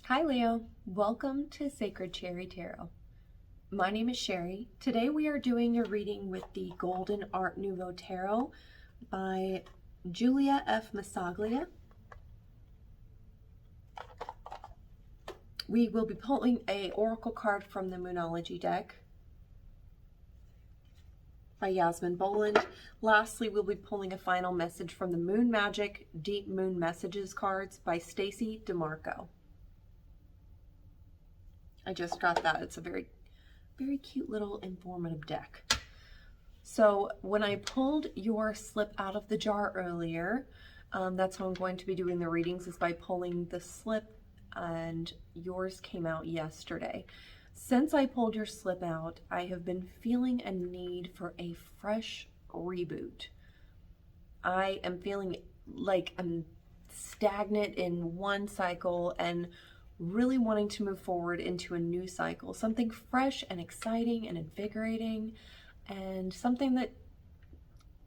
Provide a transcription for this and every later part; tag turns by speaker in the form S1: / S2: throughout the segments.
S1: Hi Leo, welcome to Sacred Cherry Tarot. My name is Sherry. Today we are doing a reading with the Golden Art Nouveau Tarot by Giulia F. Massaglia. We will be pulling a oracle card from the Moonology deck by Yasmin, Boland. Lastly, we'll be pulling a final message from the Moon Magic Deep Moon Messages cards by Stacey, Demarco. I just got that. It's a very cute little informative deck. So when I pulled your slip out of the jar earlier, that's how I'm going to be doing the readings, is by pulling the slip, and yours came out yesterday. Since I pulled your slip out, I have been feeling a need for a fresh reboot. I am feeling like I'm stagnant in one cycle and really wanting to move forward into a new cycle, something fresh and exciting and invigorating, and something that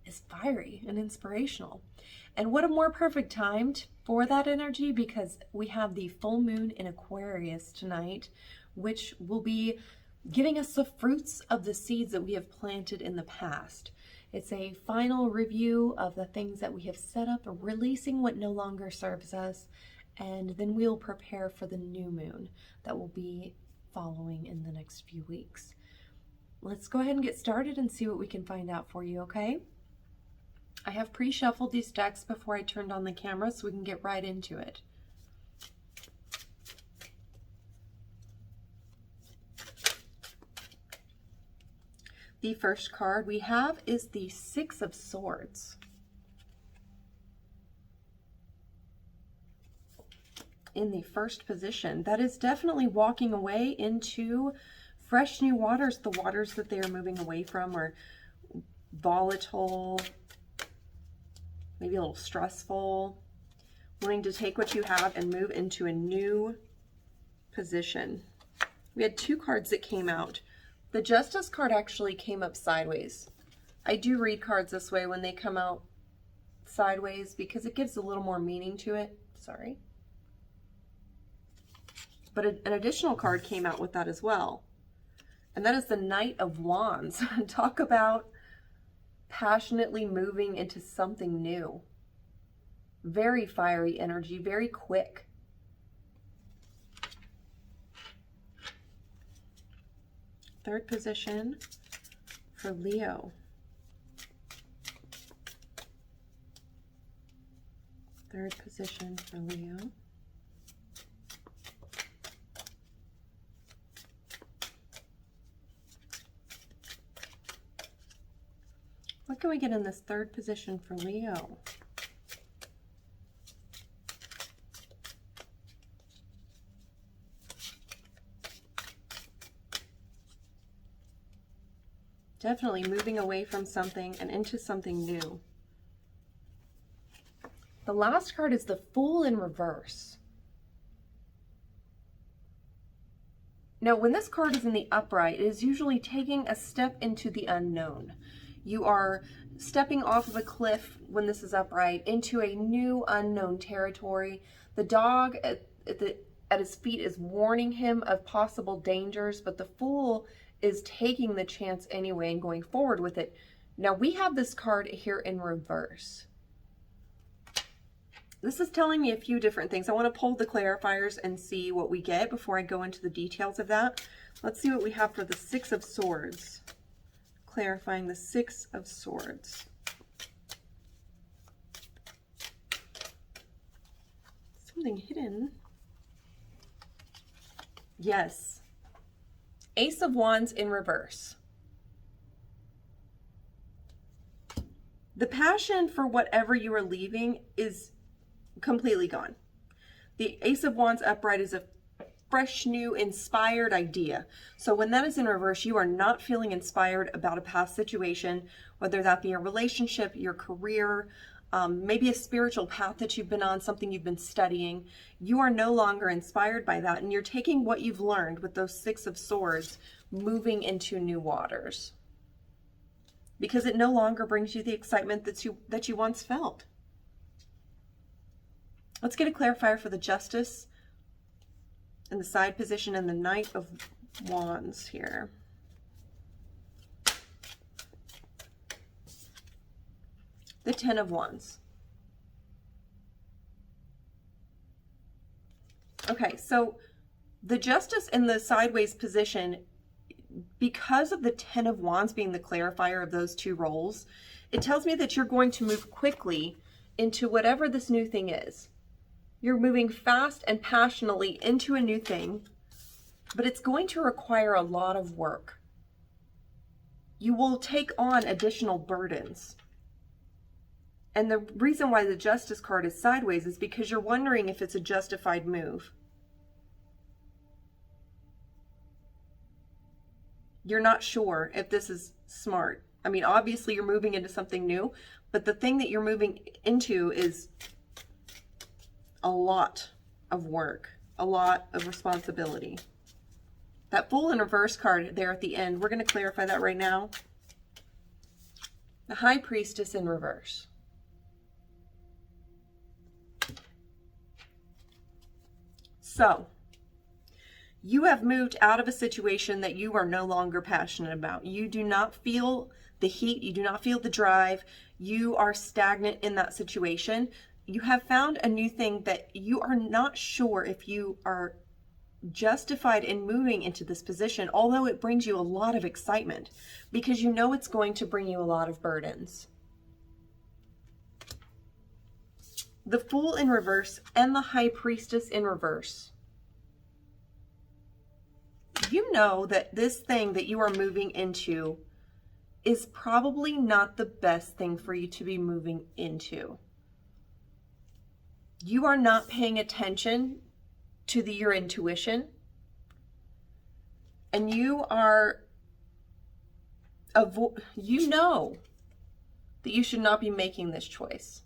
S1: is fiery and inspirational. And what a more perfect time for that energy, because we have the full moon in Aquarius tonight, which will be giving us the fruits of the seeds that we have planted in the past. It's a final review of the things that we have set up, releasing what no longer serves us, and then we'll prepare for the new moon that will be following in the next few weeks. Let's go ahead and get started and see what we can find out for you, okay? I have pre-shuffled these decks before I turned on the camera so we can get right into it. The first card we have is the Six of Swords. In the first position, that is definitely walking away into fresh new waters. The waters that they are moving away from are volatile, maybe a little stressful, wanting to take what you have and move into a new position. We had two cards that came out. The Justice card actually came up sideways. I do read cards this way when they come out sideways because it gives a little more meaning to it. Sorry. But an additional card came out with that as well. And that is the Knight of Wands. Talk about passionately moving into something new. Very fiery energy, very quick. Third position for Leo. Third position for Leo. What can we get in this third position for Leo? Definitely moving away from something and into something new. The last card is the Fool in reverse. Now, when this card is in the upright, it is usually taking a step into the unknown. You are stepping off of a cliff when this is upright into a new unknown territory. The dog at his feet is warning him of possible dangers, but the Fool is taking the chance anyway and going forward with it. Now we have this card here in reverse. This is telling me a few different things. I want to pull the clarifiers and see what we get before I go into the details of that. Let's see what we have for the Six of Swords. Clarifying the Six of Swords. Something hidden. Yes. Ace of Wands in reverse. The passion for whatever you are leaving is completely gone. The Ace of Wands upright is a fresh, new, inspired idea. So when that is in reverse, you are not feeling inspired about a past situation, whether that be a relationship, your career, maybe a spiritual path that you've been on, something you've been studying. You are no longer inspired by that, and you're taking what you've learned with those Six of Swords, moving into new waters, because it no longer brings you the excitement that you once felt. Let's get a clarifier for the Justice in the side position, and the Knight of Wands here. The Ten of Wands. Okay, so the Justice in the sideways position, because of the Ten of Wands being the clarifier of those two roles, it tells me that you're going to move quickly into whatever this new thing is. You're moving fast and passionately into a new thing, but it's going to require a lot of work. You will take on additional burdens. And the reason why the Justice card is sideways is because you're wondering if it's a justified move. You're not sure if this is smart. I mean, obviously you're moving into something new, but the thing that you're moving into is a lot of work, a lot of responsibility. That Fool in reverse card there at the end, we're going to clarify that right now. The High Priestess in reverse. So, you have moved out of a situation that you are no longer passionate about. You do not feel the heat. You do not feel the drive. You are stagnant in that situation. You have found a new thing that you are not sure if you are justified in moving into this position, although it brings you a lot of excitement because you know it's going to bring you a lot of burdens. The Fool in reverse and the High Priestess in reverse. You know that this thing that you are moving into is probably not the best thing for you to be moving into. You are not paying attention to your intuition, and you are, you know that you should not be making this choice.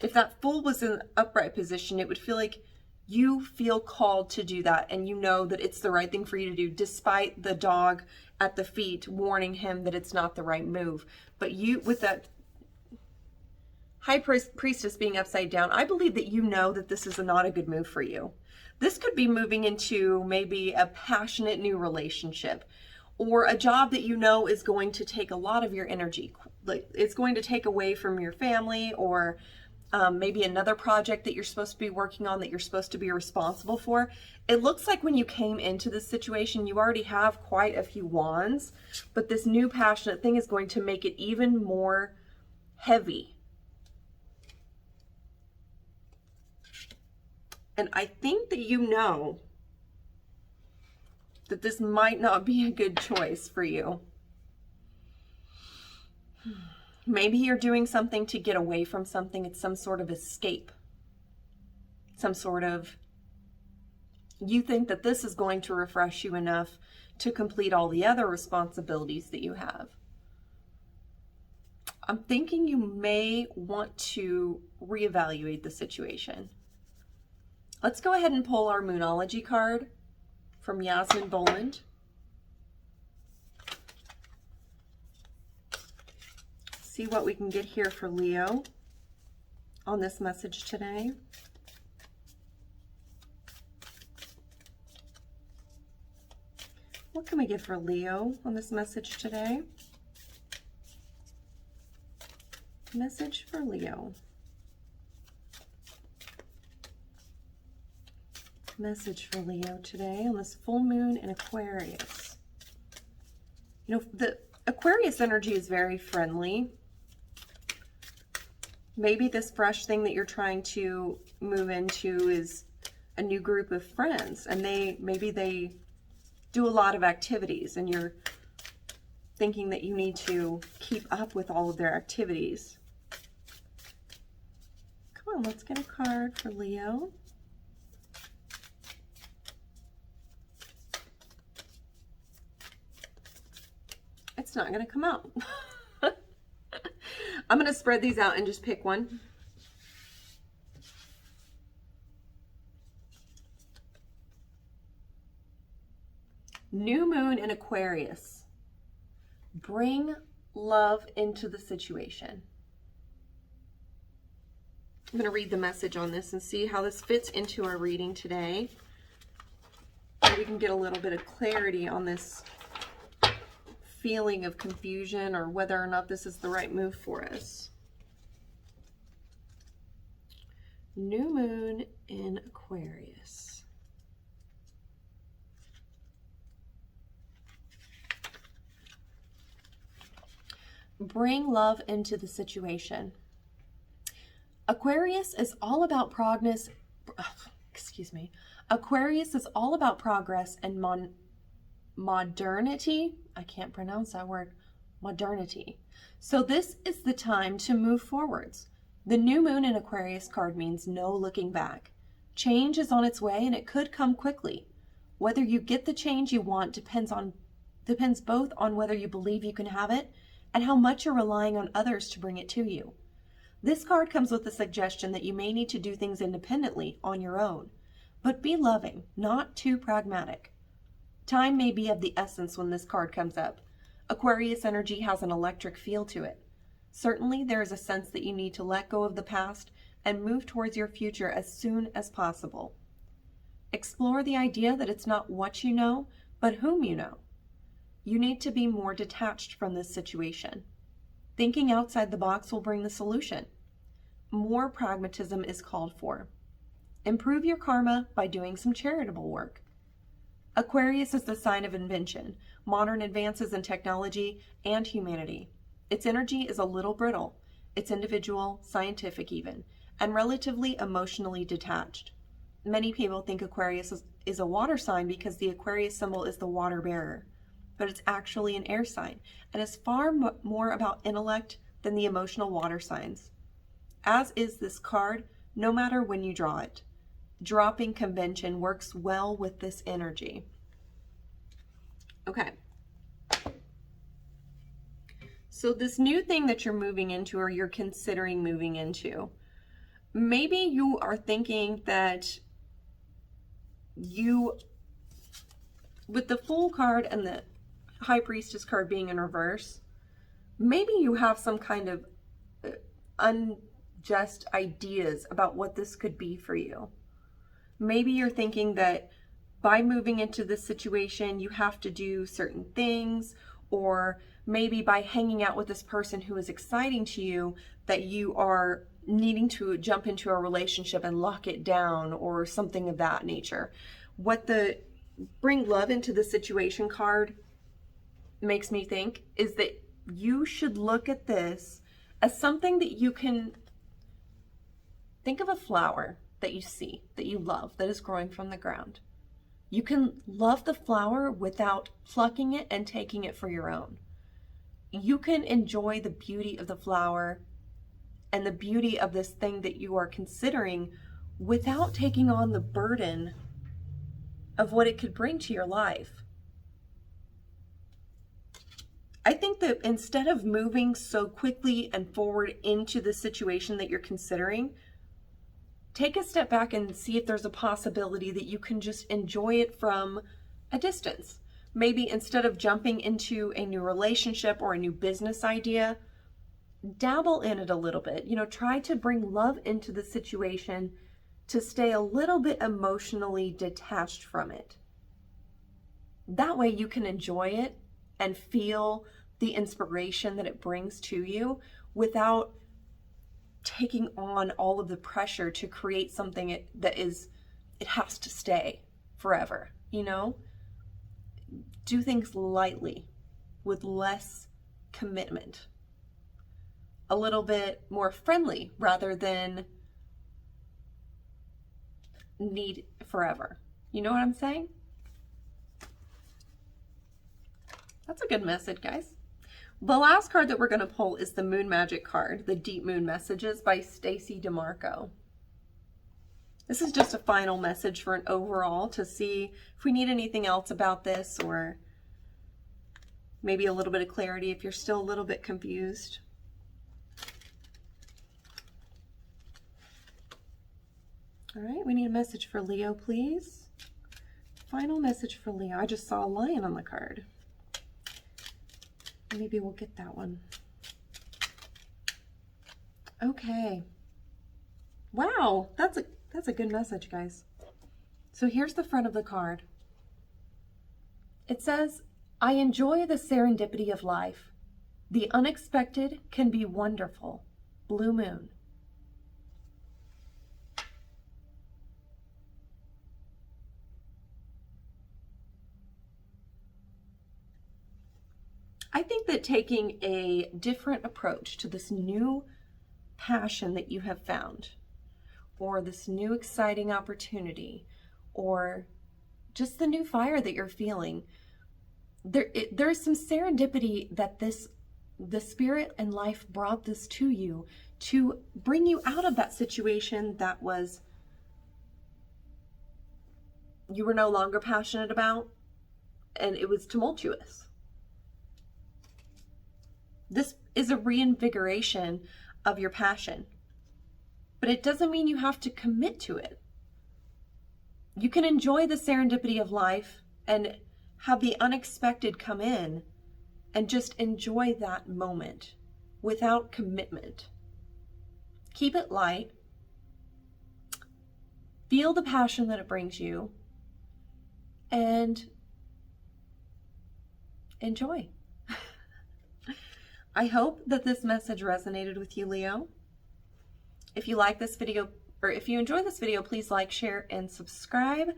S1: If that Fool was in an upright position, it would feel like you feel called to do that, and you know that it's the right thing for you to do, despite the dog at the feet warning him that it's not the right move. But you, with that High Priestess being upside down, I believe that you know that this is not a good move for you. This could be moving into maybe a passionate new relationship, or a job that you know is going to take a lot of your energy. Like, it's going to take away from your family, or maybe another project that you're supposed to be working on, that you're supposed to be responsible for. It looks like when you came into this situation, you already have quite a few wands, but this new passionate thing is going to make it even more heavy. And I think that you know that this might not be a good choice for you. Maybe you're doing something to get away from something. It's some sort of escape. Some sort of, you think that this is going to refresh you enough to complete all the other responsibilities that you have. I'm thinking you may want to reevaluate the situation. Let's go ahead and pull our Moonology card from Yasmin Boland. See what we can get here for Leo on this message today. What can we get for Leo on this message today? Message for Leo. Message for Leo today on this full moon in Aquarius. You know, the Aquarius energy is very friendly. Maybe this fresh thing that you're trying to move into is a new group of friends, and maybe they do a lot of activities, and you're thinking that you need to keep up with all of their activities. Come on, let's get a card for Leo. It's not going to come out. I'm going to spread these out and just pick one. New moon in Aquarius. Bring love into the situation. I'm going to read the message on this and see how this fits into our reading today. so we can get a little bit of clarity on this feeling of confusion or whether or not this is the right move for us. New moon in Aquarius. Bring love into the situation. Aquarius is all about progress. Aquarius is all about progress and modernity. I can't pronounce that word. Modernity. So this is the time to move forwards. The new moon in Aquarius card means no looking back. Change is on its way and it could come quickly. Whether you get the change you want depends both on whether you believe you can have it and how much you're relying on others to bring it to you. This card comes with the suggestion that you may need to do things independently on your own, but be loving, not too pragmatic. Time may be of the essence when this card comes up. Aquarius energy has an electric feel to it. Certainly, there is a sense that you need to let go of the past and move towards your future as soon as possible. Explore the idea that it's not what you know, but whom you know. You need to be more detached from this situation. Thinking outside the box will bring the solution. More pragmatism is called for. Improve your karma by doing some charitable work. Aquarius is the sign of invention, modern advances in technology, and humanity. Its energy is a little brittle. It's individual, scientific even, and relatively emotionally detached. Many people think Aquarius is a water sign because the Aquarius symbol is the water bearer, but it's actually an air sign and is far more about intellect than the emotional water signs. As is this card, no matter when you draw it. Dropping convention works well with this energy. Okay. So this new thing that you're moving into or you're considering moving into, maybe you are thinking that you, with the Fool card and the High Priestess card being in reverse, maybe you have some kind of unjust ideas about what this could be for you. Maybe you're thinking that by moving into this situation, you have to do certain things, or maybe by hanging out with this person who is exciting to you, that you are needing to jump into a relationship and lock it down or something of that nature. What the Bring Love into the Situation card makes me think is that you should look at this as something that you can think of. A flower that you see, that you love, that is growing from the ground. You can love the flower without plucking it and taking it for your own. You can enjoy the beauty of the flower and the beauty of this thing that you are considering without taking on the burden of what it could bring to your life. I think that instead of moving so quickly and forward into the situation that you're considering, take a step back and see if there's a possibility that you can just enjoy it from a distance. Maybe instead of jumping into a new relationship or a new business idea, dabble in it a little bit. Try to bring love into the situation to stay a little bit emotionally detached from it. That way you can enjoy it and feel the inspiration that it brings to you without taking on all of the pressure to create something that it has to stay forever. Do things lightly with less commitment, a little bit more friendly rather than need forever. You know what I'm saying? That's a good message, guys. The last card that we're going to pull is the Moon Magic card, the Deep Moon Messages by Stacey Demarco. This is just a final message for an overall to see if we need anything else about this, or maybe a little bit of clarity if you're still a little bit confused. All right, we need a message for Leo, please. Final message for Leo. I just saw a lion on the card. Maybe we'll get that one. Okay. Wow, that's a good message, guys. So here's the front of the card. It says, I enjoy the serendipity of life. The unexpected can be wonderful. Blue moon. I think that taking a different approach to this new passion that you have found, or this new exciting opportunity, or just the new fire that you're feeling, there's some serendipity that the spirit and life brought this to you to bring you out of that situation that was you were no longer passionate about, and it was tumultuous. This is a reinvigoration of your passion, but it doesn't mean you have to commit to it. You can enjoy the serendipity of life and have the unexpected come in and just enjoy that moment without commitment. Keep it light. Feel the passion that it brings you and enjoy. I hope that this message resonated with you, Leo. If you like this video, or if you enjoy this video, please like, share, and subscribe.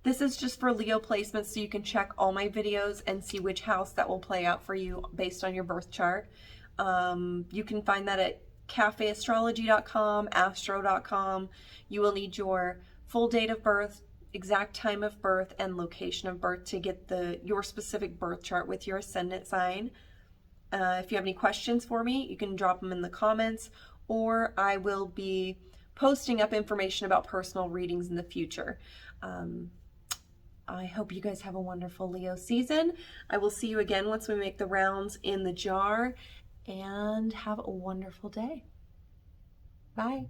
S1: This is just for Leo placements, so you can check all my videos and see which house that will play out for you based on your birth chart. You can find that at cafeastrology.com, astro.com. You will need your full date of birth, exact time of birth, and location of birth to get your specific birth chart with your ascendant sign. If you have any questions for me, you can drop them in the comments, or I will be posting up information about personal readings in the future. I hope you guys have a wonderful Leo season. I will see you again once we make the rounds in the jar, and have a wonderful day. Bye.